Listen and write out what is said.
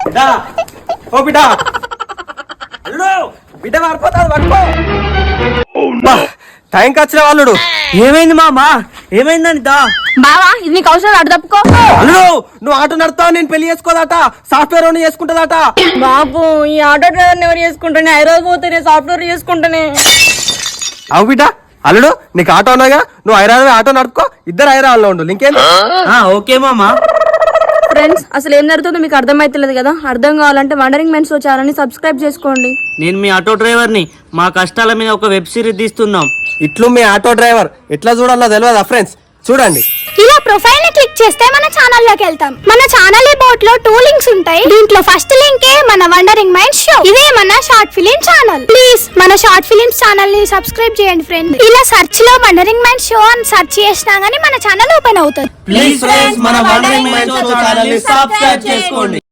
ఓ బిడ్డ అల్లుడు బిడ్డ మారిపోతాడు పట్టుకో. టైంకి వచ్చిన వాళ్ళుడు. ఏమైంది మామా? ఏమైందని బావా ఇది నీకు అవసరం అటు తప్పుకో. అల్లుడు నువ్వు ఆటో నడుతావు, నేను పెళ్లి చేసుకోదట, సాఫ్ట్వేర్ చేసుకుంటదట. బాబు ఈ ఆటో డ్రైవర్ ఎవరు చేసుకుంటానే? హైదరాబాద్ పోతేనే సాఫ్ట్వేర్ చేసుకుంటానే. అవు బిడ్డ అల్లుడు నీకు ఆటో ఉన్నాగా, నువ్వు హైదరాబాద్ ఆటో నడుపుకో, ఇద్దరు హైదరాబాద్లో ఉండు. ఇంకేం? ఓకే మామా. ఫ్రెండ్స్ అసలు ఏం జరుగుతుందో మీకు అర్థమైతలేదు కదా. అర్థం కావాలంటే వండరింగ్ మెన్స్ ఛానల్ని సబ్స్క్రైబ్ చేసుకోండి. నేను మీ ఆటో డ్రైవర్ని. మా కష్టాల మీద ఒక వెబ్ సిరీస్ తీస్తున్నాం. ఇట్లు మీ ఆటో డ్రైవర్ ఎట్లా చూడాలో తెలియదా ఫ్రెండ్స్? చూడండి. ఇలా ప్రొఫైల్ ని క్లిక్ చేస్తే మన ఛానల్ లోకి వెళ్తాం. మన ఛానల్ బోట్ లో 2 లింక్స్ ఉంటాయి. దీంట్లో ఫస్ట్ లింక్ మన వండరింగ్ మైండ్ షో. ఇదే మన షార్ట్ ఫిలిం ఛానల్. ప్లీజ్ మన షార్ట్ ఫిలిమ్స్ ఛానల్ ని సబ్స్క్రైబ్ చేయండి ఫ్రెండ్. ఇలా సెర్చ్ లో వండరింగ్ మైండ్ షో అని సెర్చ్ చేసినా గానీ మన ఛానల్ ఓపెన్ అవుతుంది. ప్లీజ్ ఫ్రెండ్స్ మన వండరింగ్ మైండ్ షో ఛానల్ ని సబ్స్క్రైబ్ చేసుకోండి.